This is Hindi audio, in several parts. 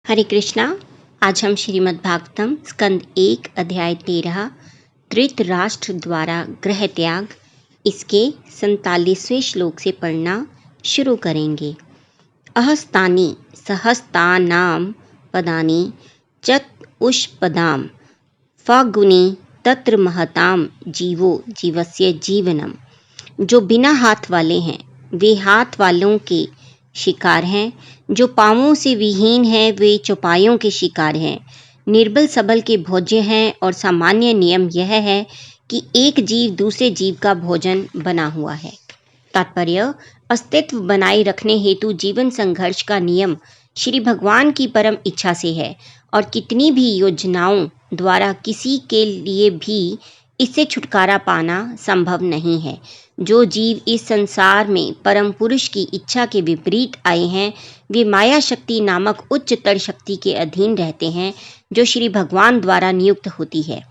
हरे कृष्णा। आज हम श्रीमद् भागवतम स्कंद 1 अध्याय 13 धृतराष्ट्र द्वारा गृह त्याग इसके 47वें श्लोक से पढ़ना शुरू करेंगे। अहस्तानि सहस्तानां पदानि चतुष्पदां फागुनी तत्र महतां जीवो जीवस्य जीवनम। जो बिना हाथ वाले हैं वे हाथ वालों के शिकार हैं, जो पांवों से विहीन हैं वे चौपायों के शिकार हैं। निर्बल सबल के भोज्य हैं और सामान्य नियम यह है कि एक जीव दूसरे जीव का भोजन बना हुआ है। तात्पर्य, अस्तित्व बनाए रखने हेतु जीवन संघर्ष का नियम श्री भगवान की परम इच्छा से है और कितनी भी योजनाओं द्वारा किसी के लिए भी इससे छुटकारा पाना संभव नहीं है। जो जीव इस संसार में परम पुरुष की इच्छा के विपरीत आए हैं वे माया शक्ति नामक उच्चतर शक्ति के अधीन रहते हैं, जो श्री भगवान द्वारा नियुक्त होती है।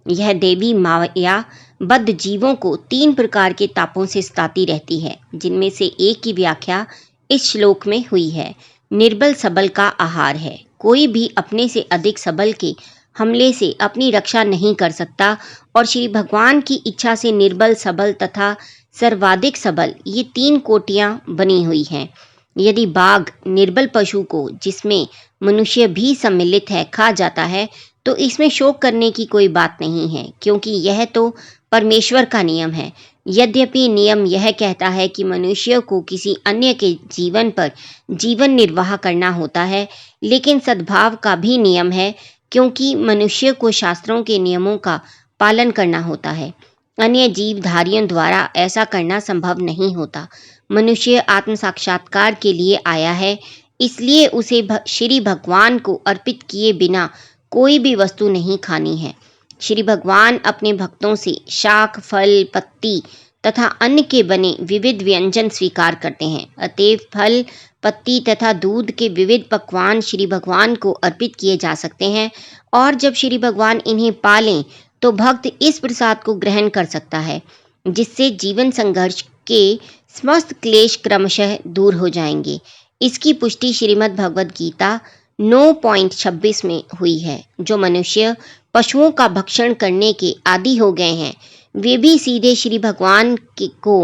यह देवी माया बद्ध जीवों को 3 प्रकार के तापों से सताती रहती है, जिनमें से एक की व्याख्या इस श्लोक में हुई है। निर्बल सबल का आहार है। कोई भी अपने से अधिक सबल के हमले से अपनी रक्षा नहीं कर सकता और श्री भगवान की इच्छा से निर्बल सबल तथा सर्वाधिक सबल ये 3 कोटियां बनी हुई हैं। यदि बाघ निर्बल पशु को, जिसमें मनुष्य भी सम्मिलित है, खा जाता है तो इसमें शोक करने की कोई बात नहीं है, क्योंकि यह तो परमेश्वर का नियम है। यद्यपि नियम यह कहता है कि मनुष्य को किसी अन्य के जीवन पर जीवन निर्वाह करना होता है, लेकिन सद्भाव का भी नियम है, क्योंकि मनुष्य को शास्त्रों के नियमों का पालन करना होता है। अन्य जीवधारियों द्वारा ऐसा करना संभव नहीं होता। मनुष्य आत्म साक्षात्कार के लिए आया है, इसलिए उसे श्री भगवान को अर्पित किए बिना कोई भी वस्तु नहीं खानी है। श्री भगवान अपने भक्तों से शाक, फल, पत्ती तथा अन्न के बने विविध व्यंजन स्वीकार करते हैं। अतएव फल, पत्ती तथा दूध के विविध पकवान श्री भगवान को अर्पित किए जा सकते हैं और जब श्री भगवान इन्हें पालें तो भक्त इस प्रसाद को ग्रहण कर सकता है, जिससे जीवन संघर्ष के समस्त क्लेश क्रमशः दूर हो जाएंगे। इसकी पुष्टि श्रीमद् भगवद गीता 9.26 में हुई है। जो मनुष्य पशुओं का भक्षण करने के आदी हो गए हैं वे भी सीधे श्री भगवान को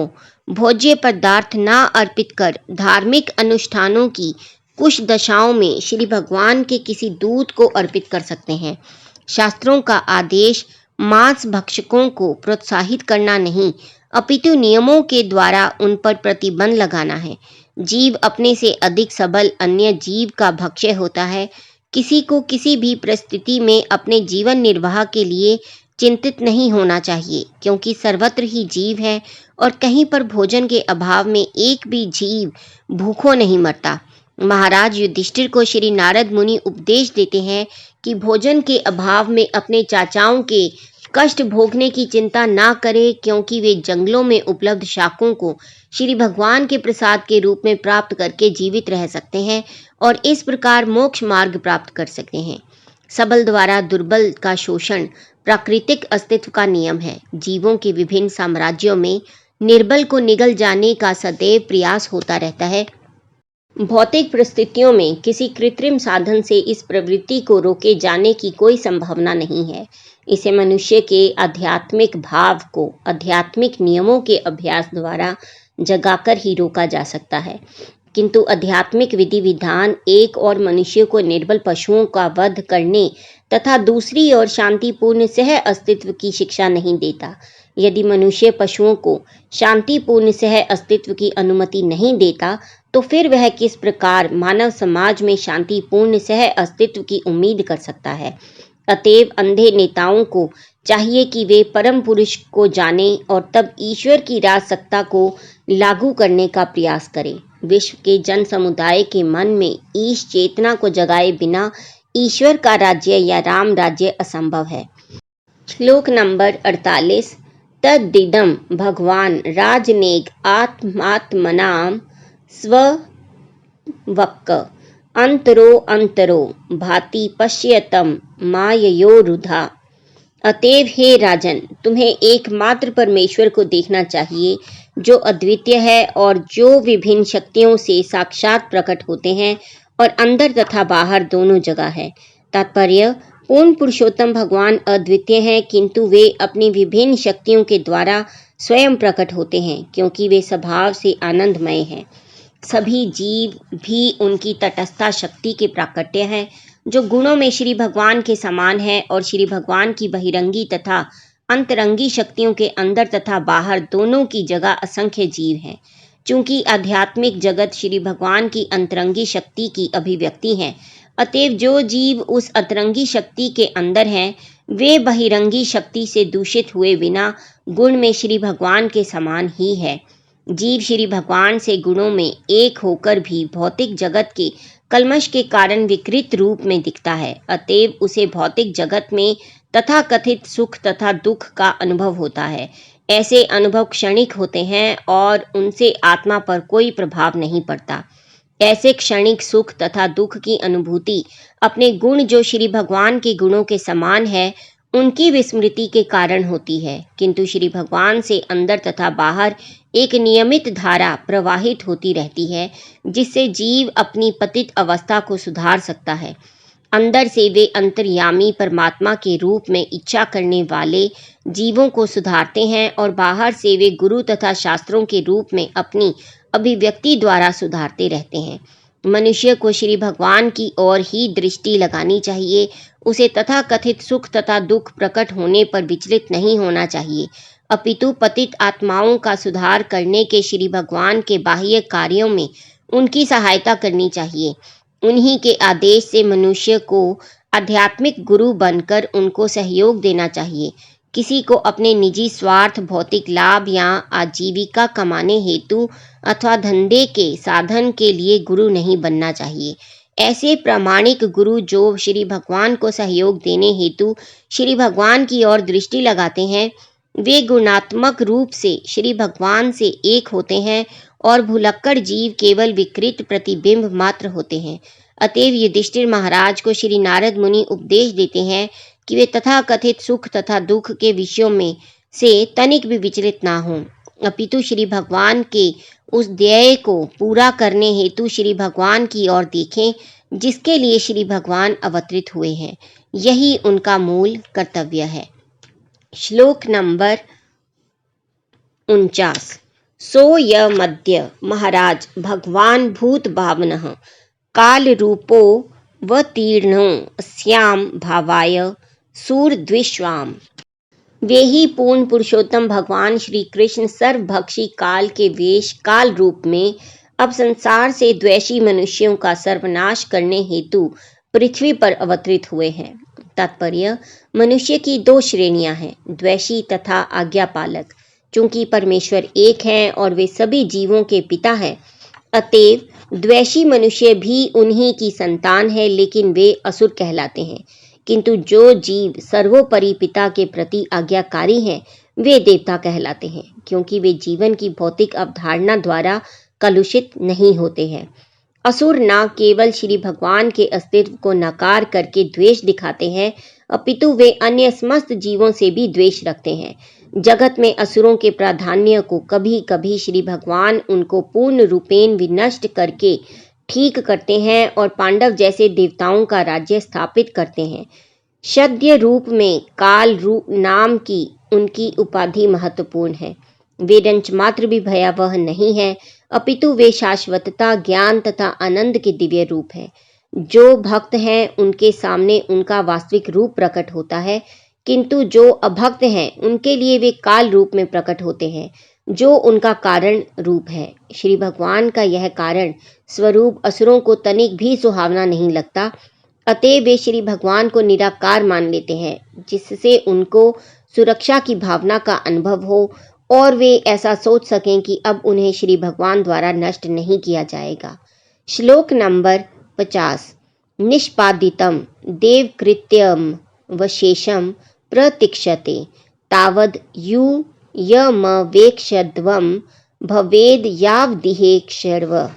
भोज्य पदार्थ ना अर्पित कर धार्मिक अनुष्ठानों की कुछ दशाओं में श्री भगवान के किसी दूत को अर्पित कर सकते हैं। शास्त्रों का आदेश मांस भक्षकों को प्रोत्साहित करना नहीं, अपितु नियमों के द्वारा उन पर प्रतिबंध लगाना है। जीव अपने से अधिक सबल अन्य जीव का भक्ष्य होता है। किसी को किसी भी परिस्थिति में अपने जीवन निर्वाह के लिए चिंतित नहीं होना चाहिए, क्योंकि सर्वत्र ही जीव है और कहीं पर भोजन के अभाव में एक भी जीव भूखों नहीं मरता। महाराज युधिष्ठिर को श्री नारद मुनि उपदेश देते हैं कि भोजन के अभाव में अपने चाचाओं के कष्ट भोगने की चिंता ना करे, क्योंकि वे जंगलों में उपलब्ध शाकों को श्री भगवान के प्रसाद के रूप में प्राप्त करके जीवित रह सकते हैं और इस प्रकार मोक्ष मार्ग प्राप्त कर सकते हैं। सबल द्वारा दुर्बल का शोषण प्राकृतिक अस्तित्व का नियम है। जीवों के विभिन्न साम्राज्यों में निर्बल को निगल जाने का सदैव प्रयास होता रहता है। भौतिक परिस्थितियों में किसी कृत्रिम साधन से इस प्रवृत्ति को रोके जाने की कोई संभावना नहीं है। इसे मनुष्य के आध्यात्मिक भाव को आध्यात्मिक नियमों के अभ्यास द्वारा जगाकर ही रोका जा सकता है, किंतु आध्यात्मिक विधि विधान एक और मनुष्य को निर्बल पशुओं का वध करने तथा दूसरी ओर शांतिपूर्ण सह अस्तित्व की शिक्षा नहीं देता। यदि मनुष्य पशुओं को शांतिपूर्ण सह अस्तित्व की अनुमति नहीं देता तो फिर वह किस प्रकार मानव समाज में शांतिपूर्ण सह अस्तित्व की उम्मीद कर सकता है। अतएव अंधे नेताओं को चाहिए कि वे परम पुरुष को जाने और तब ईश्वर की राजसत्ता को लागू करने का प्रयास करें। विश्व के जन समुदाय के मन में ईश चेतना को जगाए बिना ईश्वर का राज्य या राम राज्य असंभव है। श्लोक नंबर 48। तद्दिदं भगवान राजनेग आत्मात्मनां स्ववक्क अंतरो अंतरो भाति पश्यतम माययोरुधा। अतएव हे राजन, तुम्हें एकमात्र परमेश्वर को देखना चाहिए, जो अद्वितीय है और जो विभिन्न शक्तियों से साक्षात प्रकट होते हैं और अंदर तथा बाहर दोनों जगह है। तात्पर्य, पूर्ण पुरुषोत्तम भगवान अद्वितीय हैं, किंतु वे अपनी विभिन्न शक्तियों के द्वारा स्वयं प्रकट होते हैं, क्योंकि वे स्वभाव से आनंदमय हैं। सभी जीव भी उनकी तटस्था शक्ति के प्राकट्य हैं, जो गुणों में श्री भगवान के समान है, और श्री भगवान की बहिरंगी तथा अंतरंगी शक्तियों के अंदर तथा बाहर दोनों की जगह असंख्य जीव हैं। चूंकि आध्यात्मिक जगत श्री भगवान की अंतरंगी शक्ति की अभिव्यक्ति है, अतएव जो जीव उस अंतरंगी शक्ति के अंदर हैं, वे बहिरंगी शक्ति से दूषित हुए बिना गुण में श्री भगवान के समान ही है। जीव श्री भगवान से गुणों में एक होकर भी भौतिक जगत के कल्मश के कारण विकृत रूप में दिखता है, अतएव उसे भौतिक जगत में तथाकथित सुख तथा दुख का अनुभव होता है। ऐसे अनुभव क्षणिक होते हैं और उनसे आत्मा पर कोई प्रभाव नहीं पड़ता। ऐसे क्षणिक सुख तथा दुख की अनुभूति अपने गुण जो श्री भगवान के गुणों के समान है, उनकी विस्मृति के कारण होती है, किंतु श्री भगवान से अंदर तथा बाहर एक नियमित धारा प्रवाहित होती रहती है, जिससे जीव अपनी पतित अवस्था को सुधार सकता है। अंदर से वे अंतर्यामी परमात्मा के रूप में इच्छा करने वाले जीवों को सुधारते हैं, और बाहर से वे गुरु तथा शास्त्रों के रूप में अपनी अभिव्यक्ति द्वारा सुधारते रहते हैं। मनुष्य को श्री भगवान की ओर ही दृष्टि लगानी चाहिए। उसे तथाकथित सुख तथा दुख प्रकट होने पर विचलित नहीं होना चाहिए, अपितु पतित आत्माओं का सुधार करने के श्री भगवान के बाह्य कार्यों में उनकी सहायता करनी चाहिए। उन्हीं के आदेश से मनुष्य को आध्यात्मिक गुरु बनकर उनको सहयोग देना चाहिए। किसी को अपने निजी स्वार्थ, भौतिक लाभ या आजीविका कमाने हेतु अथवा धंधे के साधन के लिए गुरु नहीं बनना चाहिए। ऐसे प्रामाणिक गुरु जो श्री भगवान को सहयोग देने हेतु श्री भगवान की ओर दृष्टि लगाते हैं, वे गुणात्मक रूप से श्री भगवान से एक होते हैं, और भुलक्कड़ जीव केवल विकृत प्रतिबिंब मात्र होते हैं। अतएव युधिष्ठिर महाराज को श्री नारद मुनि उपदेश देते हैं कि वे तथाकथित सुख तथा दुख के विषयों में से तनिक भी विचलित ना हों, अपितु श्री भगवान के उस ध्येय को पूरा करने हेतु श्री भगवान की ओर देखें, जिसके लिए श्री भगवान अवतरित हुए हैं। यही उनका मूल कर्तव्य है। श्लोक नंबर 49। सो य मध्य महाराज भगवान भूत भावनः काल रूपो वतीर्णो श्याम भावाय सूरद्विश्वाम। वे ही पूर्ण पुरुषोत्तम भगवान श्री कृष्ण सर्वभक्षी काल के वेश काल रूप में अब संसार से द्वेषी मनुष्यों का सर्वनाश करने हेतु पृथ्वी पर अवतरित हुए हैं। तात्पर्य, मनुष्य की दो श्रेणियां हैं, द्वेषी तथा आज्ञापालक। चूंकि परमेश्वर एक हैं और वे सभी जीवों के पिता हैं, अतएव द्वेषी मनुष्य भी उन्हीं की संतान है, लेकिन वे असुर कहलाते हैं। किंतु जो जीव सर्वोपरि पिता के प्रति आज्ञाकारी हैं, वे देवता कहलाते हैं, क्योंकि वे जीवन की भौतिक अवधारणा द्वारा कलुषित नहीं होते हैं। असुर न केवल श्री भगवान के अस्तित्व को नकार करके द्वेष दिखाते हैं, अपितु वे अन्य समस्त जीवों से भी द्वेष रखते हैं। जगत में असुरों के प्राधान्य को कभी कभी श्री भगवान उनको पूर्ण रूपेण विनष्ट करके ठीक करते हैं और पांडव जैसे देवताओं का राज्य स्थापित करते हैं। सद्य रूप में काल रूप नाम की उनकी उपाधि महत्वपूर्ण है। वे रंच मात्र भी भयावह नहीं है, अपितु वे शाश्वतता, ज्ञान तथा आनंद के दिव्य रूप हैं। जो भक्त हैं उनके सामने उनका वास्तविक रूप प्रकट होता है, किंतु जो अभक्त हैं उनके लिए वे काल रूप में प्रकट होते हैं, जो उनका कारण रूप है। श्री भगवान का यह कारण स्वरूप असुरों को तनिक भी सुहावना नहीं लगता, अतः वे श्री भगवान को निराकार मान लेते हैं, जिससे उनको सुरक्षा की भावना का अनुभव हो और वे ऐसा सोच सकें कि अब उन्हें श्री भगवान द्वारा नष्ट नहीं किया जाएगा। श्लोक नंबर 50। निष्पादितम देवकृत्यम वशेषम प्रतीक्षते तावद यू यमवेक्षध्वम भवेद यावदिहेक्षर्वः।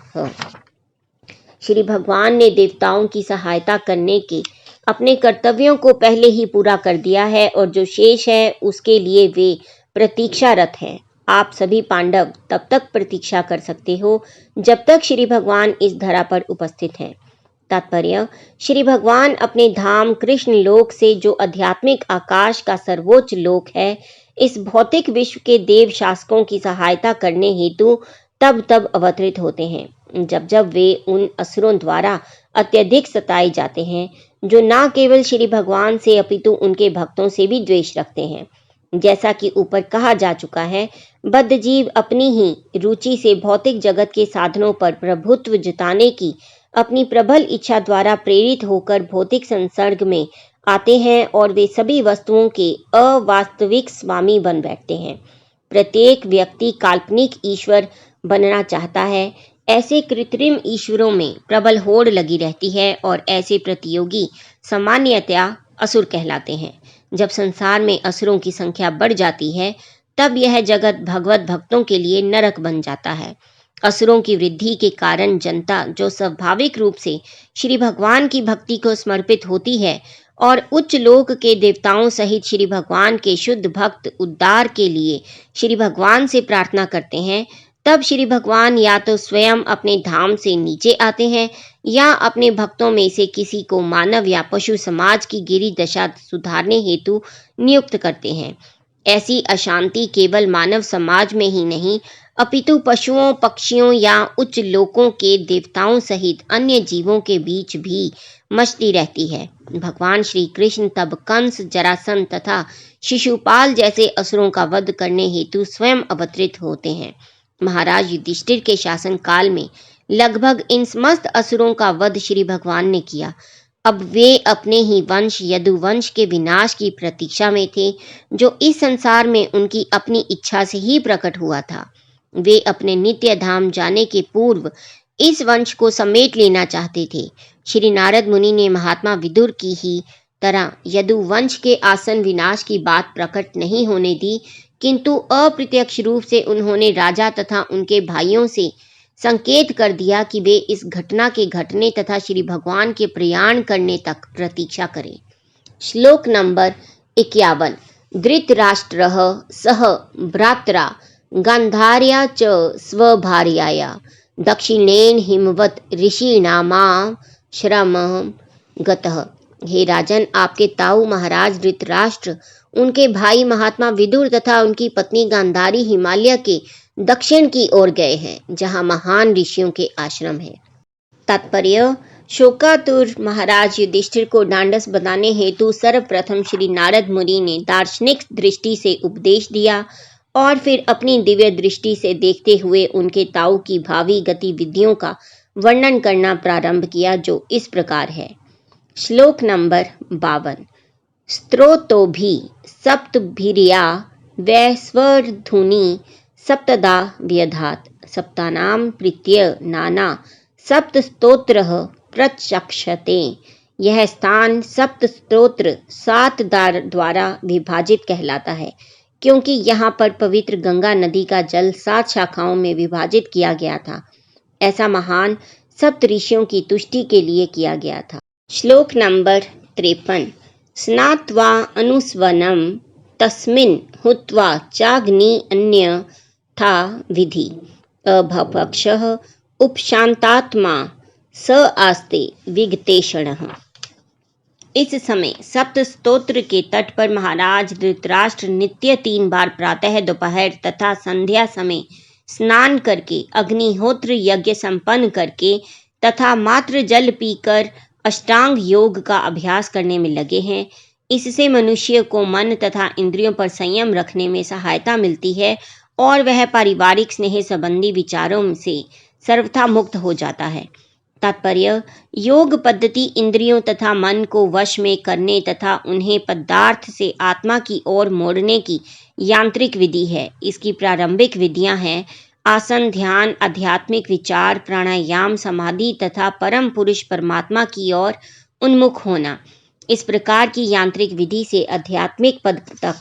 श्री भगवान ने देवताओं की सहायता करने के अपने कर्तव्यों को पहले ही पूरा कर दिया है और जो शेष है उसके लिए वे प्रतीक्षारत हैं। आप सभी पांडव तब तक प्रतीक्षा कर सकते हो जब तक श्री भगवान इस धरा पर उपस्थित हैं। तात्पर्य, श्री भगवान अपने धाम कृष्ण लोक से जो आध्यात्मिक आकाश का सर्वोच्च लोक है, इस भौतिक विश्व के देव शासकों की सहायता करने हेतु तब तब अवतरित होते हैं जब जब वे उन असुरों द्वारा अत्यधिक सताए जाते हैं जो न केवल श्री भगवान से अपितु उनके भक्तों से भी द्वेष रखते हैं। जैसा कि ऊपर कहा जा चुका है, बद्ध जीव अपनी ही रुचि से भौतिक जगत के साधनों पर प्रभुत्व जताने की अपनी प्रबल इच्छा द्वारा प्रेरित होकर भौतिक संसर्ग में आते हैं और वे सभी वस्तुओं के अवास्तविक स्वामी बन बैठते हैं। प्रत्येक व्यक्ति काल्पनिक ईश्वर बनना चाहता है। ऐसे कृत्रिम ईश्वरों में प्रबल होड़ लगी रहती है और ऐसे प्रतियोगी सामान्यतया असुर कहलाते हैं। जब संसार में असुरों की संख्या बढ़ जाती है, तब यह जगत भगवत भक्तों के लिए नरक बन जाता है। असुरों की वृद्धि के कारण जनता, जो स्वाभाविक रूप से श्री भगवान की भक्ति को समर्पित होती है और उच्च लोक के देवताओं सहित श्री भगवान के शुद्ध भक्त उद्धार के लिए श्री भगवान से प्रार्थना करते हैं, तब श्री भगवान या तो स्वयं अपने धाम से नीचे आते हैं या अपने भक्तों में से किसी को मानव या पशु समाज की गिरी दशा सुधारने हेतु नियुक्त करते हैं। ऐसी अशांति केवल मानव समाज में ही नहीं, अपितु पशुओं, पक्षियों या उच्च लोकों के देवताओं सहित अन्य जीवों के बीच भी मचती रहती है। भगवान श्री कृष्ण तब कंस, जरासंध तथा शिशुपाल जैसे असुरों का वध करने हेतु स्वयं अवतरित होते हैं। महाराज युधिष्ठिर के शासन काल में लगभग इन समस्त असुरों का वध श्री भगवान ने किया। अब वे अपने ही वंश यदुवंश के विनाश की प्रतीक्षा में थे, जो इस संसार में उनकी अपनी इच्छा से ही प्रकट हुआ था। वे अपने नित्य धाम जाने के पूर्व इस वंश को समेट लेना चाहते थे। श्री नारद मुनि ने महात्मा विदुर की ही तरह यदुवंश के आसन विनाश की बात प्रकट नहीं होने दी, किंतु अप्रत्यक्ष रूप से उन्होंने राजा तथा उनके भाइयों से संकेत कर दिया कि वे इस घटना के घटने तथा श्री भगवान के प्रयाण करने तक प्रतीक्षा करें। श्लोक नंबर 51। धृतराष्ट्रः सह भ्रात्रा गांधार्या च स्वभार्याया दक्षिणेन हिमवत ऋषिणामाश्रमं गतः। हे राजन, आपके ताऊ महाराज धृतराष्ट्र, उनके भाई महात्मा विदुर तथा उनकी पत्नी गांधारी हिमालय के दक्षिण की ओर गए हैं, जहां महान ऋषियों के आश्रम है। तात्पर्य, शोकातुर महाराज युधिष्ठिर को ढांढस बनाने हेतु सर्वप्रथम श्री नारद मुनि ने दार्शनिक दृष्टि से उपदेश दिया और फिर अपनी दिव्य दृष्टि से देखते हुए उनके ताऊ की भावी गतिविधियों का वर्णन करना प्रारंभ किया, जो इस प्रकार है। श्लोक नंबर 52। स्त्रोतोभि सप्तभिर्या वैस्वर्धुनि सप्तदा व्यधात सप्तानाम प्रीत्य नाना सप्त स्तोत्र प्रचक्षते। यह स्थान सप्त स्तोत्र 7 द्वारा विभाजित कहलाता है, क्योंकि यहाँ पर पवित्र गंगा नदी का जल 7 शाखाओं में विभाजित किया गया था। ऐसा महान सप्त ऋषियों की तुष्टि के लिए किया गया था। श्लोक नंबर 53। स्नात्वा अनुस्वनम तस्मिन् हुत्वा चाग्नि अन्यथा विधि अभपक्षः उपशांतात्मा स आस्ते विगतेषणः। इस समय सप्त स्तोत्र के तट पर महाराज धृतराष्ट्र नित्य 3 बार प्रातः, दोपहर तथा संध्या समय स्नान करके, अग्निहोत्र यज्ञ संपन्न करके तथा मात्र जल पीकर अष्टांग योग का अभ्यास करने में लगे हैं। इससे मनुष्य को मन तथा इंद्रियों पर संयम रखने में सहायता मिलती है और वह पारिवारिक स्नेह संबंधी विचारों से सर्वथा मुक्त हो जाता है। तात्पर्य, योग पद्धति इंद्रियों तथा मन को वश में करने तथा उन्हें पदार्थ से आत्मा की ओर मोड़ने की यांत्रिक विधि है। इसकी प्रारंभिक विधियां हैं आसन, ध्यान, आध्यात्मिक विचार, प्राणायाम, समाधि तथा परम पुरुष परमात्मा की ओर उन्मुख होना। इस प्रकार की यांत्रिक विधि से आध्यात्मिक पद तक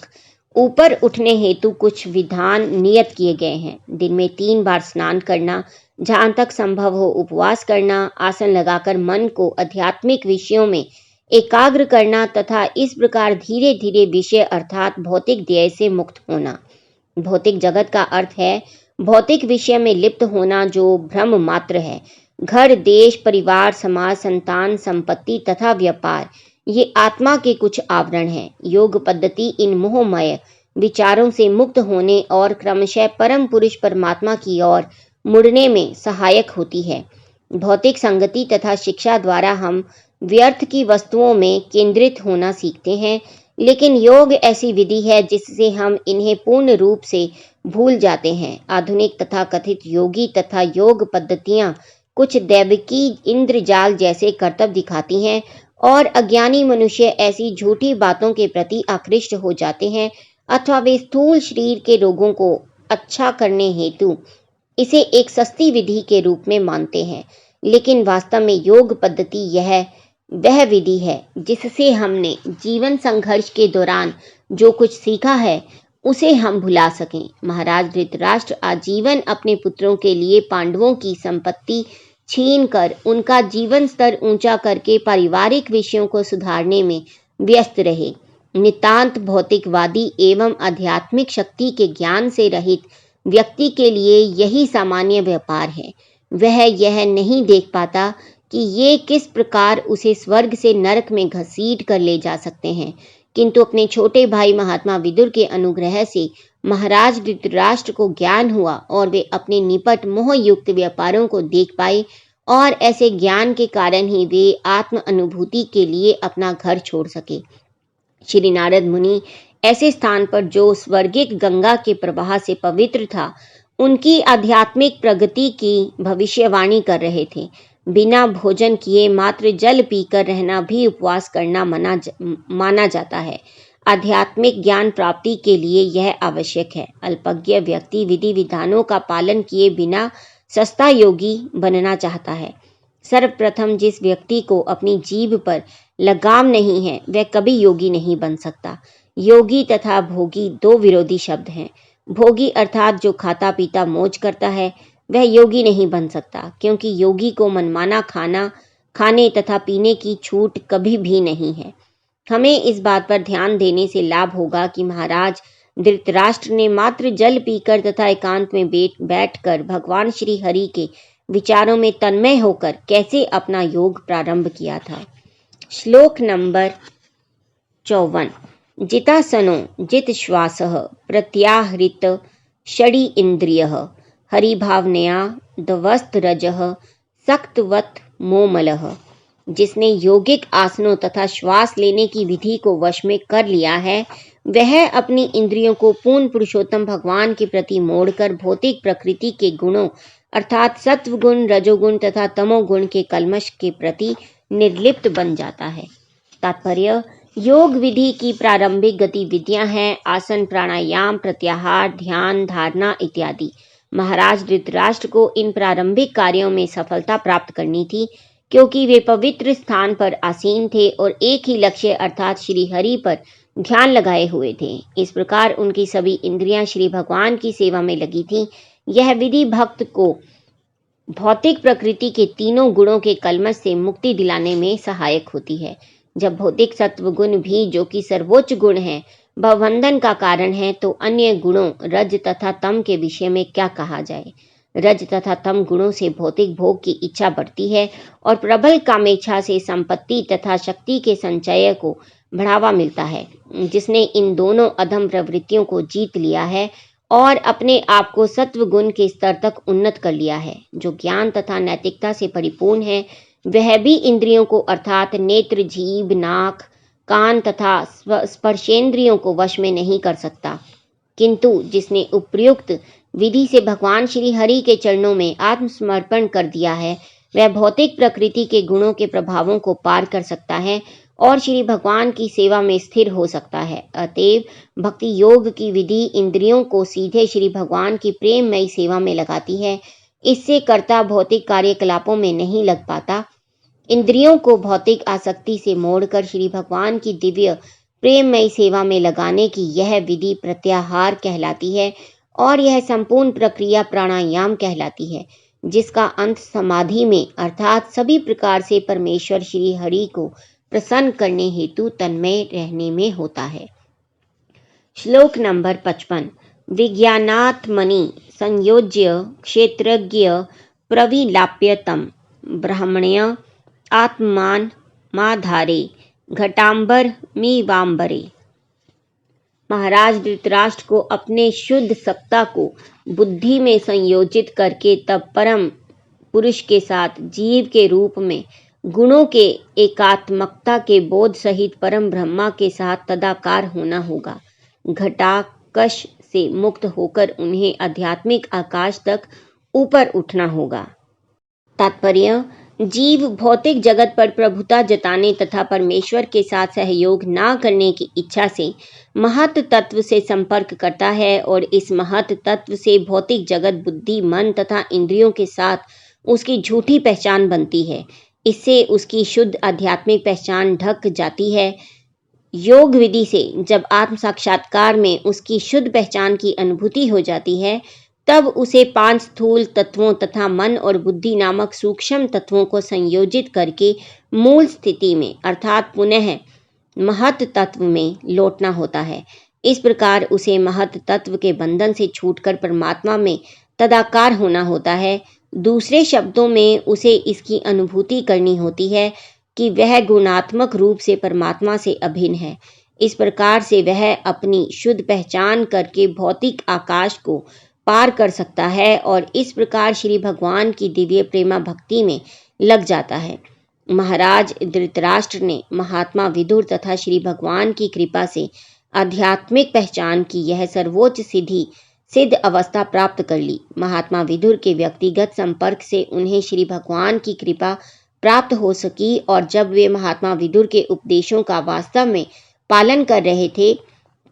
ऊपर उठने हेतु कुछ विधान नियत किए गए हैं। दिन में 3 बार स्नान करना, जहाँ तक संभव हो उपवास करना, आसन लगाकर मन को आध्यात्मिक विषयों में एकाग्र करना तथा इस प्रकार धीरे धीरे विषय अर्थात भौतिक ध्येय से मुक्त होना। भौतिक जगत का अर्थ है भौतिक विषय में लिप्त होना, जो भ्रम मात्र है। घर, देश, परिवार, समाज, संतान, संपत्ति तथा व्यापार, ये आत्मा के कुछ आवरण हैं। योग पद्धति इन मोहमय विचारों से मुक्त होने और क्रमशः परम पुरुष परमात्मा की ओर मुड़ने में सहायक होती है। भौतिक संगति तथा शिक्षा द्वारा हम व्यर्थ की वस्तुओं में केंद्रित होना सीखते हैं, लेकिन योग ऐसी विधि है जिससे हम इन्हें पूर्ण रूप से भूल जाते हैं। आधुनिक तथा कथित योगी तथा योग पद्धतियां कुछ दैविकी इंद्रजाल जैसे कर्तव्य दिखाती हैं और अज्ञानी मनुष्य ऐसी झूठी बातों के प्रति आकृष्ट हो जाते हैं अथवा वे स्थूल शरीर के रोगों को अच्छा करने हेतु इसे एक सस्ती विधि के रूप में मानते हैं। लेकिन वास्तव में योग पद्धति यह वह विधि है जिससे हमने जीवन संघर्ष के दौरान जो कुछ सीखा है उसे हम भुला सकें। महाराज धृतराष्ट्र आजीवन अपने पुत्रों के लिए पांडवों की संपत्ति छीन कर उनका जीवन स्तर ऊंचा करके पारिवारिक विषयों को सुधारने में व्यस्त रहे। नितांत भौतिकवादी एवं आध्यात्मिक शक्ति के ज्ञान से रहित व्यक्ति के लिए यही सामान्य व्यापार है। वह यह नहीं देख पाता कि ये किस प्रकार उसे स्वर्ग से नरक में घसीट कर ले जा सकते हैं, किंतु अपने छोटे भाई महात्मा विदुर के अनुग्रह से महाराज धृतराष्ट्र को ज्ञान हुआ और वे अपने निपट मोहयुक्त व्यापारों को देख पाए और ऐसे ज्ञान के कारण ही वे आत्म अनुभूति के लिए अपना घर छोड़ सके। श्री नारद मुनि ऐसे स्थान पर जो स्वर्गिक गंगा के प्रवाह से पवित्र था, उनकी आध्यात्मिक प्रगति की भविष्यवाणी कर रहे थे। बिना भोजन किए मात्र जल पीकर रहना भी उपवास करना माना जाता है। आध्यात्मिक ज्ञान प्राप्ति के लिए यह आवश्यक है। अल्पज्ञ व्यक्ति विधि विधानों का पालन किए बिना सस्ता योगी बनना चाहता है। सर्वप्रथम जिस व्यक्ति को अपनी जीभ पर लगाम नहीं है वह कभी योगी नहीं बन सकता। योगी तथा भोगी दो विरोधी शब्द हैं। भोगी अर्थात जो खाता पीता मौज करता है वह योगी नहीं बन सकता, क्योंकि योगी को मनमाना खाने तथा पीने की छूट कभी भी नहीं है। हमें इस बात पर ध्यान देने से लाभ होगा कि महाराज धृतराष्ट्र ने मात्र जल पीकर तथा एकांत में बैठकर भगवान श्री हरि के विचारों में तन्मय होकर कैसे अपना योग प्रारंभ किया था। श्लोक नंबर 54। जितासनो जित श्वासः प्रत्याहृत षडी इंद्रियः हरिभावनया दवस्त्रजः सक्तवत मोमलः। जिसने योगिक आसनों तथा श्वास लेने की विधि को वश में कर लिया है, वह अपनी इंद्रियों को पूर्ण पुरुषोत्तम भगवान के प्रति मोड़कर भौतिक प्रकृति के गुणों अर्थात सत्व गुण, रजोगुण तथा तमोगुण के कलमश के प्रति निर्लिप्त बन जाता है। तात्पर्य: योग विधि की प्रारंभिक गतिविधियां हैं आसन, प्राणायाम, प्रत्याहार, ध्यान, धारणा इत्यादि। महाराज धृतराष्ट्र को इन प्रारंभिक कार्यों में सफलता प्राप्त करनी थी, क्योंकि वे पवित्र स्थान पर आसीन थे और एक ही लक्ष्य अर्थात श्री हरि पर ध्यान लगाए हुए थे। इस प्रकार उनकी सभी इंद्रियां श्री भगवान की सेवा में लगी थीं। यह विधि भक्त को भौतिक प्रकृति के तीनों गुणों के कलमश से मुक्ति दिलाने में सहायक होती है। जब भौतिक सत्व गुण भी, जो कि सर्वोच्च गुण है, भवबंधन का कारण है, तो अन्य गुणों रज तथा तम के विषय में क्या कहा जाए। रज तथा तम गुणों से भौतिक भोग की इच्छा बढ़ती है और प्रबल कामेच्छा से संपत्ति तथा शक्ति के संचय को बढ़ावा मिलता है। जिसने इन दोनों अधम प्रवृत्तियों को जीत लिया है और अपने आप को सत्व गुण के स्तर तक उन्नत कर लिया है, जो ज्ञान तथा नैतिकता से परिपूर्ण है, वह भी इंद्रियों को अर्थात नेत्र, जीभ, नाक, कान तथा स्पर्शेंद्रियों को वश में नहीं कर सकता। किंतु जिसने उपयुक्त विधि से भगवान श्री हरि के चरणों में आत्मसमर्पण कर दिया है, वह भौतिक प्रकृति के गुणों के प्रभावों को पार कर सकता है और श्री भगवान की सेवा में स्थिर हो सकता है। अतएव भक्ति योग की विधि इंद्रियों को सीधे श्री भगवान की प्रेममयी सेवा में लगाती है। इससे कर्ता भौतिक कार्यकलापों में नहीं लग पाता। इंद्रियों को भौतिक आसक्ति से मोड़कर श्री भगवान की दिव्य प्रेममयी सेवा में लगाने की यह विधि प्रत्याहार कहलाती है और यह संपूर्ण प्रक्रिया प्राणायाम कहलाती है, जिसका अंत समाधि में अर्थात सभी प्रकार से परमेश्वर श्री हरि को प्रसन्न करने हेतु तन्मय रहने में होता है। श्लोक नंबर 55। विज्ञानात्मनि संयोज्य क्षेत्रज्ञ प्रविलाप्यतम ब्राह्मण्य आत्मान माधारे घटांबर मीवांबरे। महाराज धृतराष्ट्र को अपने शुद्ध सत्ता को बुद्धि में संयोजित करके तब परम पुरुष के साथ जीव के रूप में गुणों के एकात्मकता के बोध सहित परम ब्रह्मा के साथ तदाकार होना होगा। घटाकश से मुक्त होकर उन्हें आध्यात्मिक आकाश तक ऊपर उठना होगा। तात्पर्य: जीव भौतिक जगत पर प्रभुता जताने तथा परमेश्वर के साथ सहयोग न करने की इच्छा से महत तत्व से संपर्क करता है और इस महत तत्व से भौतिक जगत बुद्धि, मन तथा इंद्रियों के साथ उसकी झूठी पहचान बनती है। इससे उसकी शुद्ध आध्यात्मिक पहचान ढक जाती है। योग विधि से जब आत्म साक्षात्कार में उसकी शुद्ध पहचान की अनुभूति हो जाती है, तब उसे 5 स्थूल तत्वों तथा मन और बुद्धि नामक सूक्ष्म तत्वों को संयोजित करके मूल स्थिति में अर्थात पुनः महत तत्व में लौटना होता है। इस प्रकार उसे महत तत्व के बंधन से छूटकर परमात्मा में तदाकार होना होता है। दूसरे शब्दों में उसे इसकी अनुभूति करनी होती है कि वह गुणात्मक रूप से परमात्मा से अभिन्न है। इस प्रकार से वह अपनी शुद्ध पहचान करके भौतिक आकाश को पार कर सकता है और इस प्रकार श्री भगवान की दिव्य प्रेमा भक्ति में लग जाता है। महाराज धृतराष्ट्र ने महात्मा विदुर तथा श्री भगवान की कृपा से आध्यात्मिक पहचान की यह सर्वोच्च सिद्ध अवस्था प्राप्त कर ली। महात्मा विदुर के व्यक्तिगत संपर्क से उन्हें श्री भगवान की कृपा प्राप्त हो सकी और जब वे महात्मा विदुर के उपदेशों का वास्तव में पालन कर रहे थे,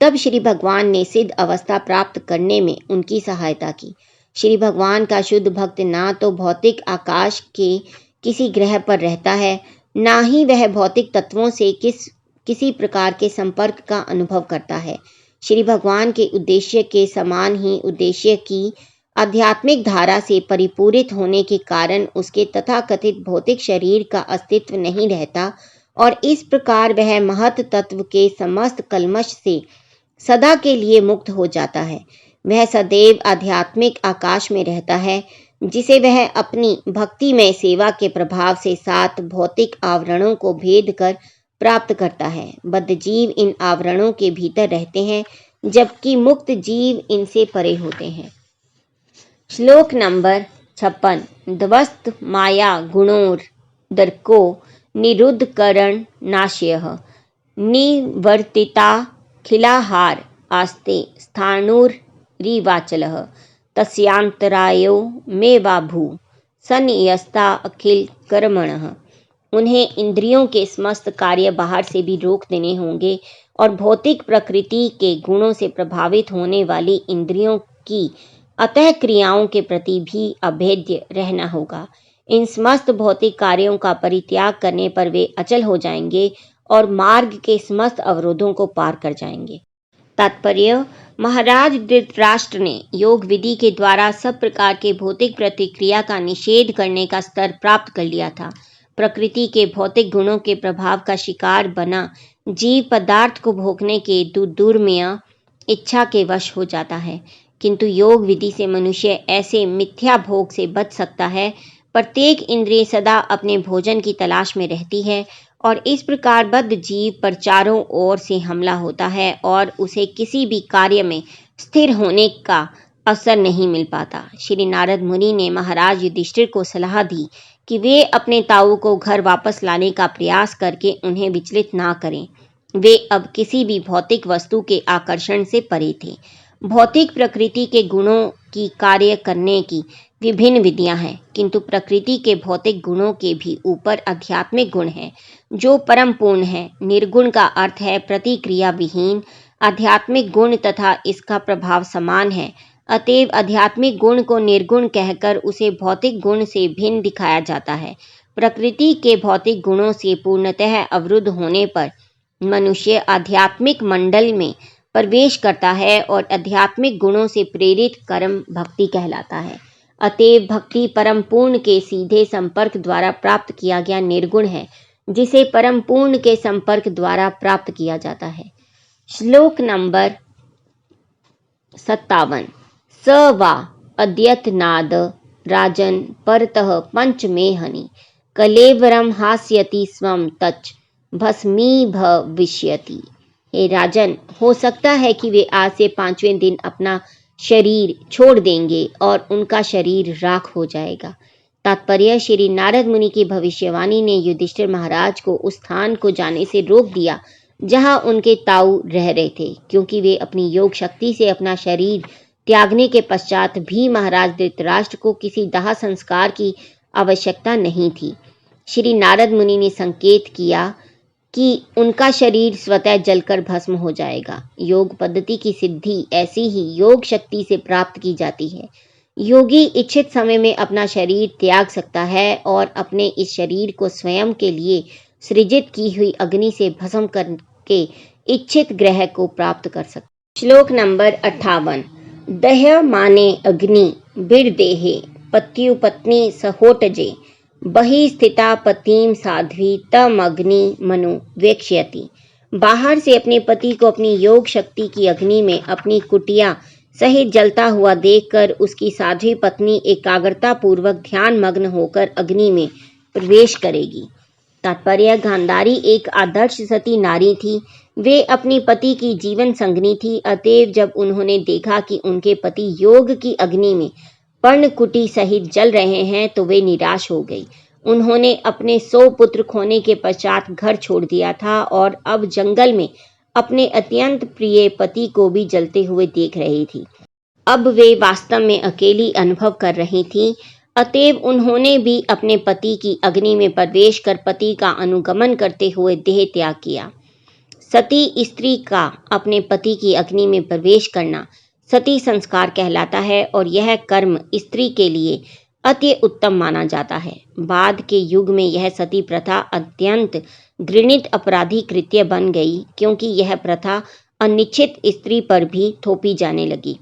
तब श्री भगवान ने सिद्ध अवस्था प्राप्त करने में उनकी सहायता की। श्री भगवान का शुद्ध भक्त ना तो भौतिक आकाश के किसी ग्रह पर रहता है, ना ही वह भौतिक तत्वों से किसी प्रकार के संपर्क का अनुभव करता है। श्री भगवान के उद्देश्य के समान ही उद्देश्य की आध्यात्मिक धारा से परिपूरित होने के कारण उसके तथाकथित भौतिक शरीर का अस्तित्व नहीं रहता और इस प्रकार वह महत तत्व के समस्त कल्मश से सदा के लिए मुक्त हो जाता है। वह सदैव आध्यात्मिक आकाश में रहता है, जिसे वह अपनी भक्तिमय सेवा के प्रभाव से 7 भौतिक आवरणों को भेद कर प्राप्त करता है। बद्ध जीव इन आवरणों के भीतर रहते हैं, जबकि मुक्त जीव इनसे परे होते हैं। श्लोक नंबर 56। ध्वस्त माया गुणोर दर्को निरुद्ध करण नाश्यः निवर्तिता खिलाहार आस्ते स्थाणुर्रिवाचलः तस्यांतरायो मेवाभू सन्यस्ता अखिल कर्मणः। उन्हें इंद्रियों के समस्त कार्य बाहर से भी रोक देने होंगे और भौतिक प्रकृति के गुणों से प्रभावित होने वाली इंद्रियों की अतः क्रियाओं के प्रति भी अभेद्य रहना होगा। इन समस्त भौतिक कार्यों का परित्याग करने पर वे अचल हो जाएंगे और मार्ग के समस्त अवरोधों को पार कर जाएंगे। तात्पर्य: महाराज धृतराष्ट्र ने योग विधि के द्वारा सब प्रकार के भौतिक प्रतिक्रिया का निषेध करने का स्तर प्राप्त कर लिया था। प्रकृति के भौतिक गुणों के प्रभाव का शिकार बना जीव पदार्थ को भोगने के दुर्मय इच्छा के वश हो जाता है, किंतु योग विधि से मनुष्य ऐसे मिथ्या भोग से बच सकता है। प्रत्येक इंद्रिय सदा अपने भोजन की तलाश में रहती है और इस प्रकार बद्ध जीव पर चारों ओर से हमला होता है और उसे किसी भी कार्य में स्थिर होने का अवसर नहीं मिल पाता। श्री नारद मुनि ने महाराज युधिष्ठिर को सलाह दी कि वे अपने ताऊ को घर वापस लाने का प्रयास करके उन्हें विचलित ना करें। वे अब किसी भी भौतिक वस्तु के आकर्षण से परे थे। भौतिक प्रकृति के गुणों की कार्य करने की विभिन्न विधियां हैं, किंतु प्रकृति के भौतिक गुणों के भी ऊपर आध्यात्मिक गुण है जो परम पूर्ण है। निर्गुण का अर्थ है प्रतिक्रिया विहीन। आध्यात्मिक गुण तथा इसका प्रभाव समान है, अतएव आध्यात्मिक गुण को निर्गुण कहकर उसे भौतिक गुण से भिन्न दिखाया जाता है। प्रकृति के भौतिक गुणों से पूर्णतः अवरुद्ध होने पर मनुष्य आध्यात्मिक मंडल में प्रवेश करता है और आध्यात्मिक गुणों से प्रेरित कर्म भक्ति कहलाता है। अतएव भक्ति परम पूर्ण के सीधे संपर्क द्वारा प्राप्त किया गया निर्गुण है, जिसे परम पूर्ण के संपर्क द्वारा प्राप्त किया जाता है। श्लोक नंबर 57। स वा अद्यतनाद राजन परतः पंचमेहनि कलेवरम हास्यति स्वम तच भस्मी भविष्यति। हे राजन, हो सकता है कि वे आज से 5वें दिन अपना शरीर छोड़ देंगे और उनका शरीर राख हो जाएगा। तात्पर्य, श्री नारद मुनि की भविष्यवाणी ने युधिष्ठिर महाराज को उस स्थान को जाने से रोक दिया जहां उनके ताऊ रह रहे थे, क्योंकि वे अपनी योग शक्ति से अपना शरीर त्यागने के पश्चात भी महाराज धृतराष्ट्र को किसी दाह संस्कार की आवश्यकता नहीं थी। श्री नारद मुनि ने संकेत किया कि उनका शरीर स्वतः जलकर भस्म हो जाएगा। योग पद्धति की सिद्धि ऐसी ही योग शक्ति से प्राप्त की जाती है। योगी इच्छित समय में अपना शरीर त्याग सकता है और अपने इस शरीर को स्वयं के लिए सृजित की हुई अग्नि से भस्म करके इच्छित ग्रह को प्राप्त कर सकता। श्लोक नंबर 58। दह्य माने अग्नि बिरदेहे पत्युपत्नी सहोटजे बहि स्थिता पतिम साध्वी तम अग्नि मनु वेक्ष्यति। बाहर से अपने पति को अपनी योग शक्ति की अग्नि में अपनी कुटिया सहित जलता हुआ देखकर उसकी साध्वी पत्नी एकाग्रता पूर्वक ध्यान मग्न होकर अग्नि में प्रवेश करेगी। तात्पर्य, गांधारी एक आदर्श सती नारी थी। वे अपनी पति की जीवन संगनी थी। अतएव जब उन्होंने देखा कि उनके पति योग की अग्नि में पर्णकुटी सहित जल रहे हैं तो वे निराश हो गई। उन्होंने अपने 100 पुत्र खोने के पश्चात घर छोड़ दिया था और अब जंगल में अपने अत्यंत प्रिय पति को भी जलते हुए देख रही थी। अब वे वास्तव में अकेली अनुभव कर रही थीं। अतएव उन्होंने भी अपने पति की अग्नि में प्रवेश कर पति का अनुगमन करते हुए देह त्याग किया। सती स्त्री का अपने पति की अग्नि में प्रवेश करना सती संस्कार कहलाता है और यह कर्म स्त्री के लिए अति उत्तम माना जाता है। बाद के युग में यह सती प्रथा अत्यंत घृणित अपराधी कृत्य बन गई, क्योंकि यह प्रथा अनिच्छित स्त्री पर भी थोपी जाने लगी।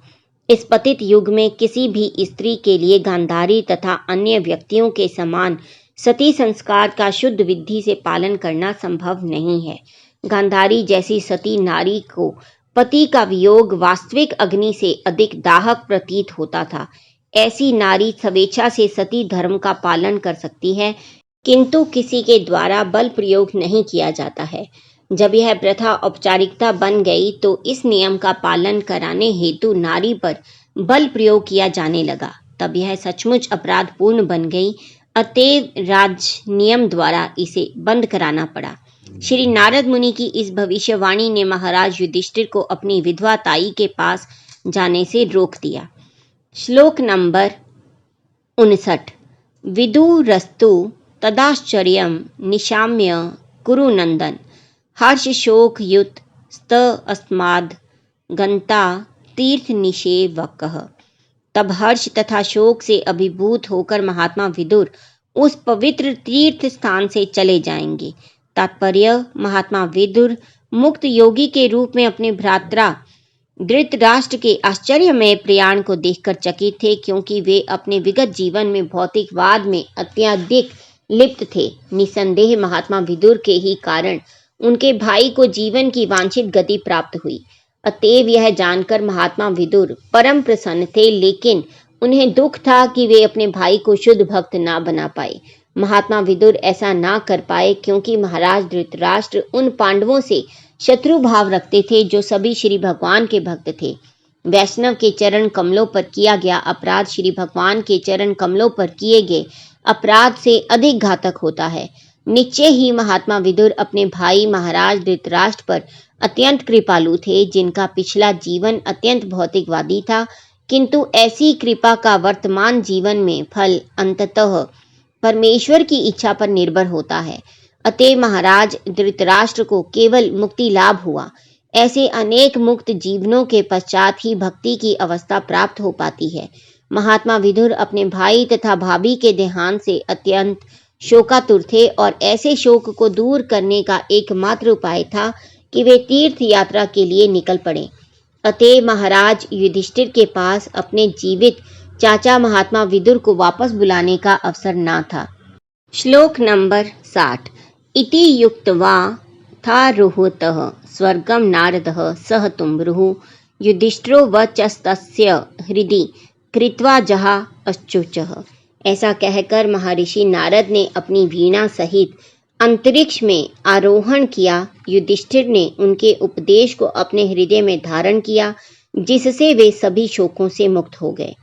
इस पतित युग में किसी भी स्त्री के लिए गांधारी तथा अन्य व्यक्तियों के समान सती संस्कार का शुद्ध विधि से पालन करना संभव नहीं है। गांधारी जैसी सती नारी को पति का वियोग वास्तविक अग्नि से अधिक दाहक प्रतीत होता था। ऐसी नारी स्वेच्छा से सती धर्म का पालन कर सकती है, किंतु किसी के द्वारा बल प्रयोग नहीं किया जाता है। जब यह प्रथा औपचारिकता बन गई तो इस नियम का पालन कराने हेतु नारी पर बल प्रयोग किया जाने लगा। तब यह सचमुच अपराधपूर्ण बन गई। अतएव राज नियम द्वारा इसे बंद कराना पड़ा। श्री नारद मुनि की इस भविष्यवाणी ने महाराज युधिष्ठिर को अपनी विधवा ताई के पास जाने से रोक दिया। श्लोक नंबर 59। विदुरस्तु तदाश्चर्यं निशाम्य कुरुनंदन हर्ष शोक युत स्त अस्माद गंता तीर्थ निषेवकः। तब हर्ष तथा शोक से अभिभूत होकर महात्मा विदुर उस पवित्र तीर्थ स्थान से चले जाएंगे। तात्पर्य, महात्मा विदुर मुक्त योगी के रूप में अपने भ्रात्रा धृतराष्ट्र के आश्चर्यमय प्रयाण को देखकर चकित थे, क्योंकि वे अपने विगत जीवन में भौतिकवाद में अत्यधिक लिप्त थे। निसंदेह महात्मा विदुर के ही कारण उनके भाई को जीवन की वांछित गति प्राप्त हुई। अतएव यह जानकर महात्मा विदुर परम प्रसन्न थे, लेकिन उन्हें दुख था कि वे अपने भाई को शुद्ध भक्त ना बना पाए। महात्मा विदुर ऐसा ना कर पाए क्योंकि महाराज धृतराष्ट्र उन पांडवों से शत्रु भाव रखते थे जो सभी श्री भगवान के भक्त थे। वैष्णव के चरण कमलों पर किया गया अपराध श्री भगवान के चरण कमलों पर किए गए अपराध से अधिक घातक होता है। निश्चय ही महात्मा विदुर अपने भाई महाराज धृतराष्ट्र पर अत्यंत कृपालु थे, जिनका पिछला जीवन अत्यंत भौतिकवादी था, किंतु ऐसी कृपा का वर्तमान जीवन में फल अंततः परमेश्वर की इच्छा पर निर्भर होता है। अतः महाराज धृतराष्ट्र को केवल मुक्ति लाभ हुआ। ऐसे अनेक मुक्त जीवनों के पश्चात ही भक्ति की अवस्था प्राप्त हो पाती है। महात्मा विदुर अपने भाई तथा भाभी के देहांत से अत्यंत शोकातुर थे और ऐसे शोक को दूर करने का एकमात्र उपाय था कि वे तीर्थ यात्रा के लिए निकल पड़े। अतः महाराज युधिष्ठिर के पास अपने जीवित चाचा महात्मा विदुर को वापस बुलाने का अवसर न था। श्लोक नंबर 60। इति युक्त्वा थारुहुतः स्वर्गं नारदः सह तुम्बरुः युधिष्ठिरो वचस्तस्य हृदि कृत्वा जहा अच्युचः। ऐसा कहकर महर्षि नारद ने अपनी वीणा सहित अंतरिक्ष में आरोहण किया। युधिष्ठिर ने उनके उपदेश को अपने हृदय में धारण किया, जिससे वे सभी शोकों से मुक्त हो गए।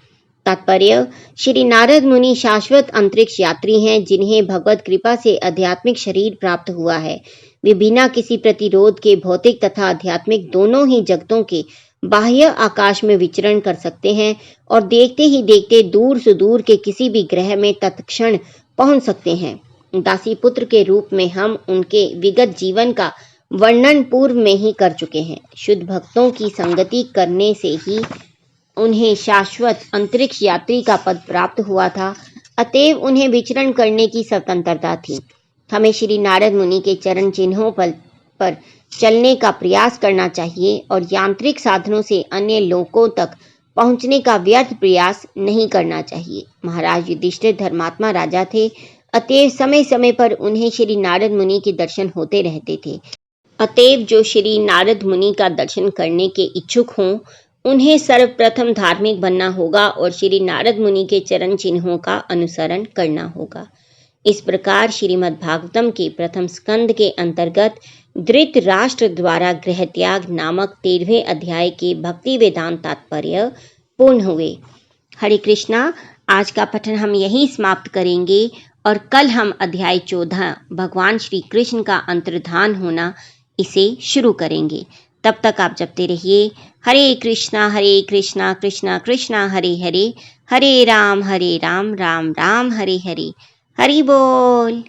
तात्पर्य: श्री नारद मुनि शाश्वत अंतरिक्ष यात्री हैं, जिन्हें भगवत कृपा से आध्यात्मिक शरीर प्राप्त हुआ है। वे बिना किसी प्रतिरोध के भौतिक तथा आध्यात्मिक दोनों ही जगतों के बाह्य आकाश में विचरण कर सकते हैं और देखते ही देखते दूर सुदूर के किसी भी ग्रह में तत्क्षण पहुंच सकते हैं। दासी पुत्र के रूप में हम उनके विगत जीवन का वर्णन पूर्व में ही कर चुके हैं। शुद्ध भक्तों की संगति करने से ही उन्हें शाश्वत अंतरिक्ष यात्री का पद प्राप्त हुआ था, अतएव उन्हें विचरण करने की स्वतंत्रता थी। हमें श्री नारद मुनि के चरण चिन्हों पर चलने का प्रयास करना चाहिए और यांत्रिक साधनों से अन्य लोकों तक पहुंचने का व्यर्थ प्रयास नहीं करना चाहिए। महाराज युधिष्ठिर धर्मात्मा राजा थे, अतएव समय समय पर उन्हें श्री नारद मुनि के दर्शन होते रहते थे। अतएव जो श्री नारद मुनि का दर्शन करने के इच्छुक हों, उन्हें सर्वप्रथम धार्मिक बनना होगा और श्री नारद मुनि के चरण चिन्हों का अनुसरण करना होगा। इस प्रकार श्रीमद् भागवतम के प्रथम स्कंद के अंतर्गत धृतराष्ट्र द्वारा गृह त्याग नामक 13वें अध्याय के भक्ति वेदांत तात्पर्य पूर्ण हुए। हरे कृष्णा। आज का पठन हम यहीं समाप्त करेंगे और कल हम अध्याय 14 भगवान श्री कृष्ण का अंतर्धान होना इसे शुरू करेंगे। तब तक आप जपते रहिए हरे कृष्णा कृष्णा कृष्णा हरे हरे, हरे राम राम राम हरे हरे। हरि बोल।